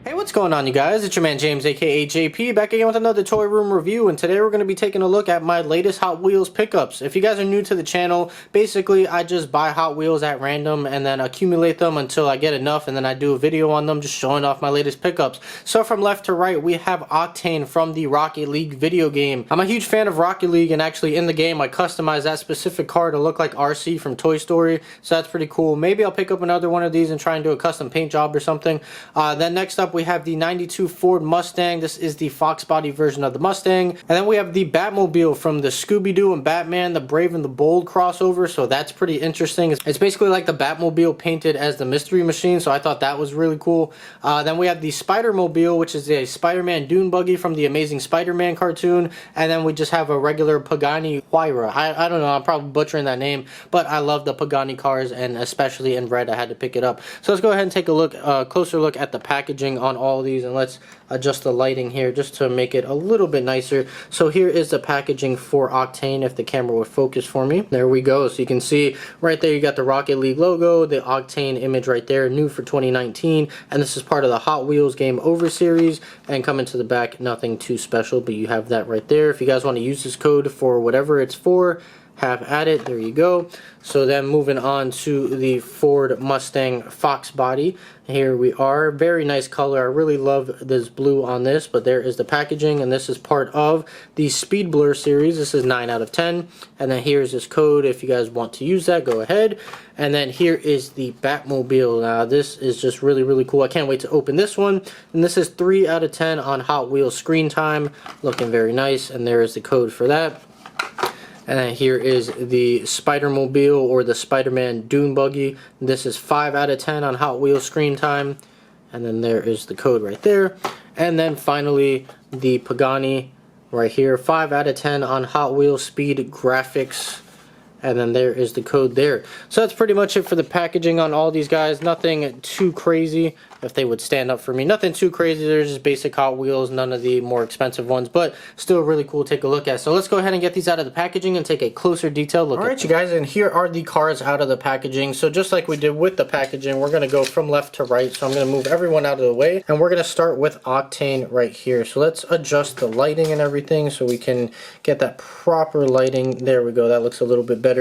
Hey, what's going on, you guys? It's your man James, aka JP, back again with another toy room review, and today we're going to be taking a look at my latest Hot Wheels pickups. If you guys are new to the channel, basically I just buy Hot Wheels at random and then accumulate them until I get enough, and then I do a video on them just showing off my latest pickups. So from left to right, we have Octane from the Rocket League video game. I'm a huge fan of Rocket League, and actually in the game I customized that specific car to look like RC from Toy Story, so that's pretty cool. Maybe I'll pick up another one of these and try and do a custom paint job or something. Then next up we have the 92 Ford Mustang. This is the Foxbody version of the Mustang. And then we have the Batmobile from the Scooby Doo and Batman, the Brave and the Bold crossover, so that's pretty interesting. It's basically like the Batmobile painted as the Mystery Machine, so I thought that was really cool. Then we have the Spidermobile, which is a Spiderman Dune Buggy from the Amazing Spider-Man cartoon. And then we just have a regular Pagani Huayra. I don't know, I'm probably butchering that name, but I love the Pagani cars, and especially in red I had to pick it up. So let's go ahead and take a look, closer look at the packaging on all of these, and let's adjust the lighting here just to make it a little bit nicer. So here is the packaging for Octane, if the camera would focus for me. There we go. So you can see right there you got the Rocket League logo, the Octane image right there, new for 2019, and this is part of the Hot Wheels Game Over series. And coming to the back, nothing too special, but you have that right there. If you guys want to use this code for whatever it's for, have at it. There you go. So then moving on to the Ford Mustang Foxbody. Here we are. Very nice color. I really love this blue on this, but there is the packaging, and this is part of the Speed Blur series. This is 9 out of 10. And then here's this code. If you guys want to use that, go ahead. And then here is the Batmobile. Now this is just really, really cool. I can't wait to open this one. And this is 3 out of 10 on Hot Wheels screen time. Looking very nice. And there is the code for that. And then here is the Spidermobile, or the Spiderman Dune Buggy. This is 5 out of 10 on Hot Wheels screen time. And then there is the code right there. And then finally the Pagani right here, 5 out of 10 on Hot Wheels speed graphics. And then there is the code there. So that's pretty much it for the packaging on all these guys. Nothing too crazy, if they would stand up for me. Nothing too crazy. They're just basic Hot Wheels, none of the more expensive ones, but still really cool to take a look at. So let's go ahead and get these out of the packaging and take a closer detailed look. Alright, you guys, and here are the cars out of the packaging. So just like we did with the packaging, we're going to go from left to right. So I'm going to move everyone out of the way, and we're going to start with Octane right here. So let's adjust the lighting and everything so we can get that proper lighting. There we go. That looks a little bit better.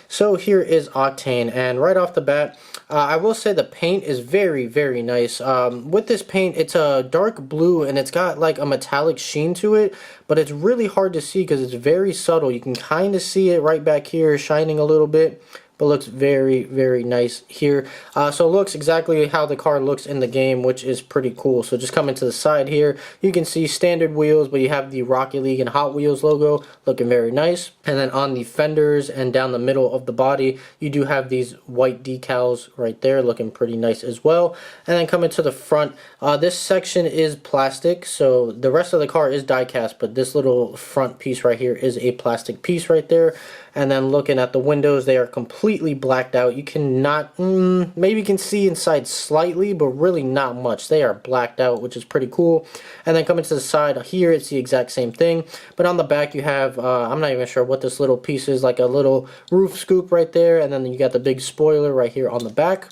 So here is Octane, and right off the bat, I will say the paint is very, very nice. With this paint, it's a dark blue, and it's got like a metallic sheen to it, but it's really hard to see because it's very subtle. You can kind of see it right back here shining a little bit, but looks very, very nice here. So it looks exactly how the car looks in the game, which is pretty cool. So just coming to the side here, you can see standard wheels, but you have the Rocket League and Hot Wheels logo, looking very nice. And then on the fenders and down the middle of the body, you do have these white decals right there, looking pretty nice as well. And then coming to the front, this section is plastic, so the rest of the car is die-cast, but this little front piece right here is a plastic piece right there. And then looking at the windows, they are completely blacked out. You cannot, maybe you can see inside slightly, but really not much. They are blacked out, which is pretty cool. And then coming to the side here, it's the exact same thing. But on the back, you have, I'm not even sure what this little piece is, like a little roof scoop right there. And then you got the big spoiler right here on the back.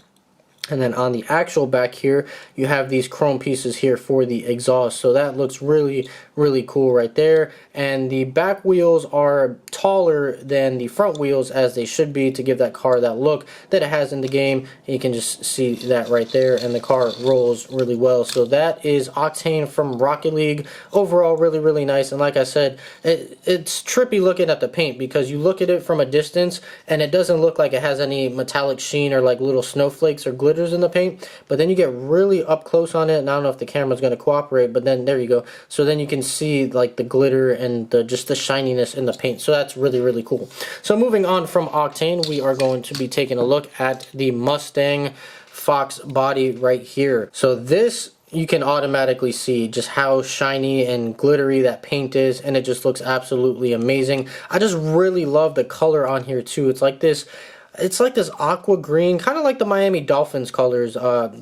And then on the actual back here, you have these chrome pieces here for the exhaust. So that looks really, really cool right there. And the back wheels are taller than the front wheels, as they should be, to give that car that look that it has in the game. You can just see that right there, and the car rolls really well. So that is Octane from Rocket League. Overall, really, really nice. And like I said, it's trippy looking at the paint, because you look at it from a distance and it doesn't look like it has any metallic sheen or like little snowflakes or glitter in the paint, but then you get really up close on it, and I don't know if the camera's going to cooperate, but then there you go. So then you can see like the glitter and just the shininess in the paint. So that's really, really cool. So moving on from Octane, we are going to be taking a look at the Mustang Foxbody right here. So this, you can automatically see just how shiny and glittery that paint is, and it just looks absolutely amazing. I just really love the color on here too. It's like this It's like this aqua green, kind of like the Miami Dolphins colors,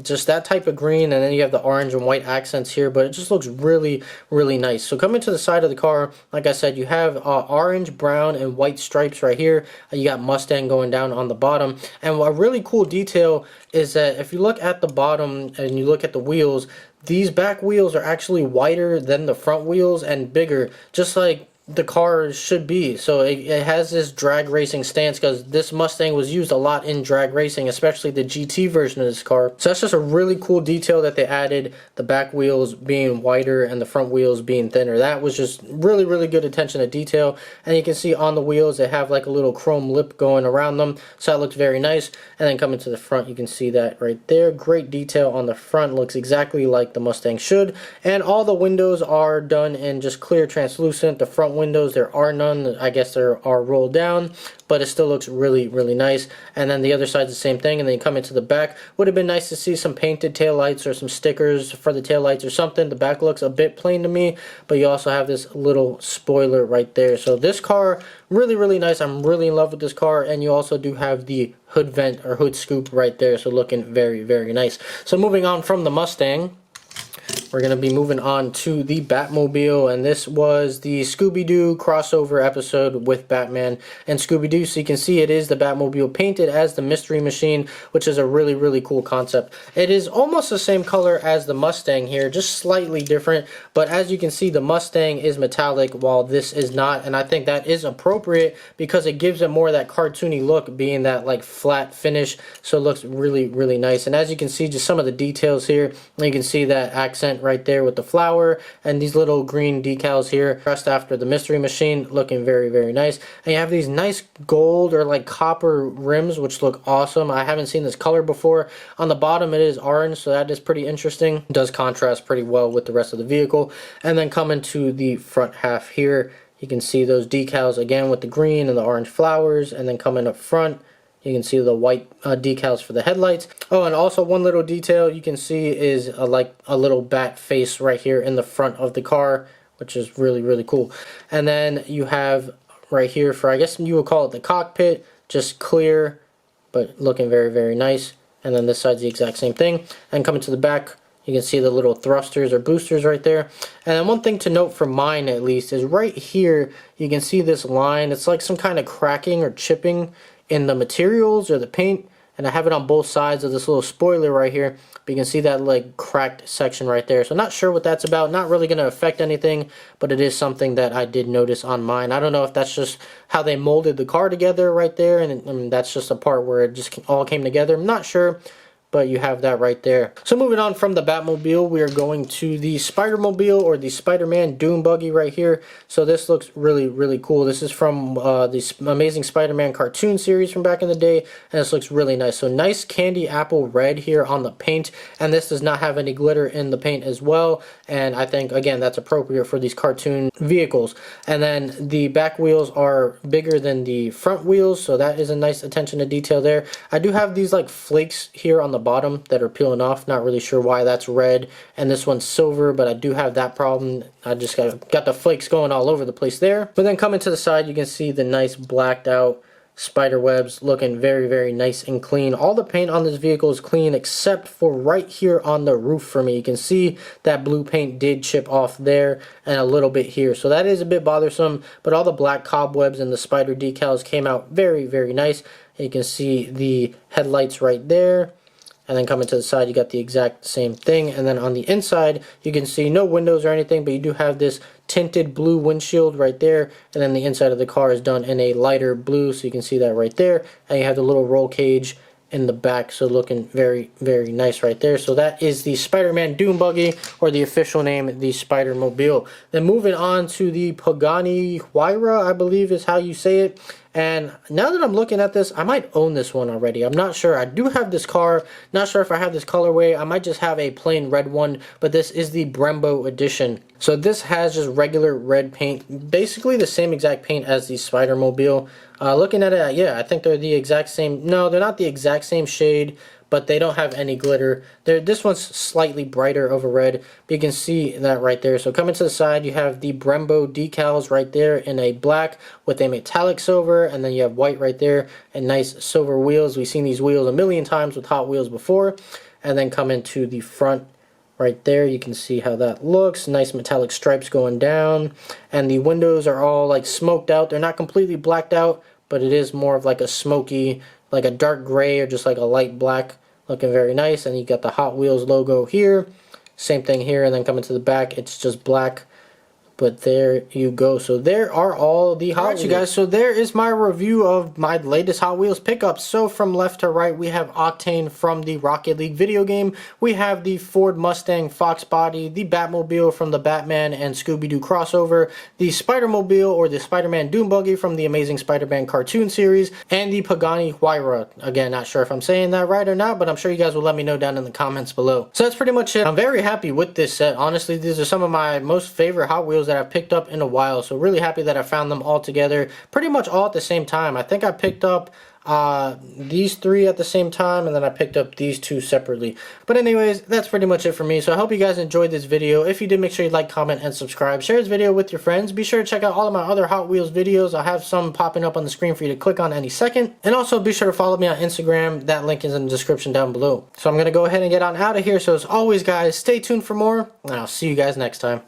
just that type of green, and then you have the orange and white accents here, but it just looks really, really nice. So coming to the side of the car, like I said, you have orange, brown, and white stripes right here. You got Mustang going down on the bottom, and a really cool detail is that if you look at the bottom and you look at the wheels, these back wheels are actually wider than the front wheels and bigger, just like the car should be. So it has this drag racing stance because this Mustang was used a lot in drag racing, especially the GT version of this car. So that's just a really cool detail that they added, the back wheels being wider and the front wheels being thinner. That was just really, really good attention to detail. And you can see on the wheels they have like a little chrome lip going around them, so that looks very nice. And then coming to the front, you can see that right there. Great detail on the front, looks exactly like the Mustang should. And all the windows are done in just clear translucent. The front windows, there are none. I guess there are rolled down, but it still looks really, really nice. And then the other side's the same thing. And then you come into the back. Would have been nice to see some painted taillights or some stickers for the taillights or something. The back looks a bit plain to me, but you also have this little spoiler right there. So this car, really, really nice. I'm really in love with this car. And you also do have the hood vent or hood scoop right there. So looking very, very nice. So moving on from the Mustang, we're going to be moving on to the Batmobile, and this was the Scooby Doo crossover episode with Batman and Scooby Doo. So you can see it is the Batmobile painted as the Mystery Machine, which is a really, really cool concept. It is almost the same color as the Mustang here, just slightly different, but as you can see, the Mustang is metallic while this is not, and I think that is appropriate because it gives it more of that cartoony look, being that like flat finish, so it looks really, really nice. And as you can see, just some of the details here, you can see that accent right there with the flower and these little green decals here pressed after the Mystery Machine, looking very, very nice. And you have these nice gold or like copper rims which look awesome. I haven't seen this color before. On the bottom it is orange, so that is pretty interesting. It does contrast pretty well with the rest of the vehicle. And then coming to the front half here, you can see those decals again with the green and the orange flowers. And then coming up front, you can see the white decals for the headlights. Oh, and also one little detail you can see is like a little bat face right here in the front of the car, which is really, really cool. And then you have right here for, I guess you would call it the cockpit, just clear, but looking very, very nice. And then this side's the exact same thing. And coming to the back, you can see the little thrusters or boosters right there. And then one thing to note for mine at least is right here, you can see this line. It's like some kind of cracking or chipping in the materials or the paint, and I have it on both sides of this little spoiler right here, but you can see that like cracked section right there. So not sure what that's about, not really going to affect anything, but it is something that I did notice on mine. I don't know if that's just how they molded the car together right there, and that's just a part where it just all came together. I'm not sure, but you have that right there. So moving on from the Batmobile, we are going to the Spidermobile or the Spiderman Dune Buggy right here. So this looks really, really cool. This is from the Amazing Spider-Man cartoon series from back in the day, and this looks really nice. So nice candy apple red here on the paint, and this does not have any glitter in the paint as well, and I think, again, that's appropriate for these cartoon vehicles. And then the back wheels are bigger than the front wheels, so that is a nice attention to detail there. I do have these like flakes here on the bottom that are peeling off. Not really sure why that's red, and this one's silver, but I do have that problem. I just got the flakes going all over the place there. But then coming to the side, you can see the nice blacked out spider webs, looking very, very nice and clean. All the paint on this vehicle is clean except for right here on the roof for me. You can see that blue paint did chip off there and a little bit here, so that is a bit bothersome, but all the black cobwebs and the spider decals came out very, very nice. You can see the headlights right there. And then coming to the side, you got the exact same thing. And then on the inside, you can see no windows or anything, but you do have this tinted blue windshield right there. And then the inside of the car is done in a lighter blue, so you can see that right there. And you have the little roll cage in the back, so looking very, very nice right there. So that is the Spiderman Dune Buggy, or the official name, the Spidermobile. Then moving on to the Pagani Huayra, I believe is how you say it. And now that I'm looking at this, I might own this one already. I'm not sure. I do have this car. Not sure if I have this colorway. I might just have a plain red one, but this is the Brembo edition. So this has just regular red paint, basically the same exact paint as the Spidermobile. Looking at it, yeah, I think they're the exact same. No, they're not the exact same shade, but they don't have any glitter. This one's slightly brighter over red, but you can see that right there. So coming to the side, you have the Brembo decals right there in a black with a metallic silver, and then you have white right there and nice silver wheels. We've seen these wheels a million times with Hot Wheels before. And then come into the front right there, you can see how that looks. Nice metallic stripes going down, and the windows are all like smoked out. They're not completely blacked out, but it is more of like a smoky, like a dark gray or just like a light black, looking very nice. And you got the Hot Wheels logo here, same thing here, and then coming to the back, it's just black. But there you go. So there are all the Hot Wheels. You guys, so there is my review of my latest Hot Wheels pickups. So from left to right, we have Octane from the Rocket League video game. We have the Ford Mustang Foxbody, the Batmobile from the Batman and Scooby Doo crossover, the Spidermobile or the Spiderman Dune Buggy from the Amazing Spider-Man cartoon series, and the Pagani Huayra. Again, not sure if I'm saying that right or not, but I'm sure you guys will let me know down in the comments below. So that's pretty much it. I'm very happy with this set. Honestly, these are some of my most favorite Hot Wheels that I've picked up in a while, so really happy that I found them all together pretty much all at the same time. I think I picked up these three at the same time, and then I picked up these two separately. But anyways, that's pretty much it for me. So I hope you guys enjoyed this video. If you did, make sure you like, comment, and subscribe. Share this video with your friends. Be sure to check out all of my other Hot Wheels videos. I'll have some popping up on the screen for you to click on any second. And also be sure to follow me on Instagram. That link is in the description down below. So I'm going to go ahead and get on out of here. So as always, guys, stay tuned for more, and I'll see you guys next time.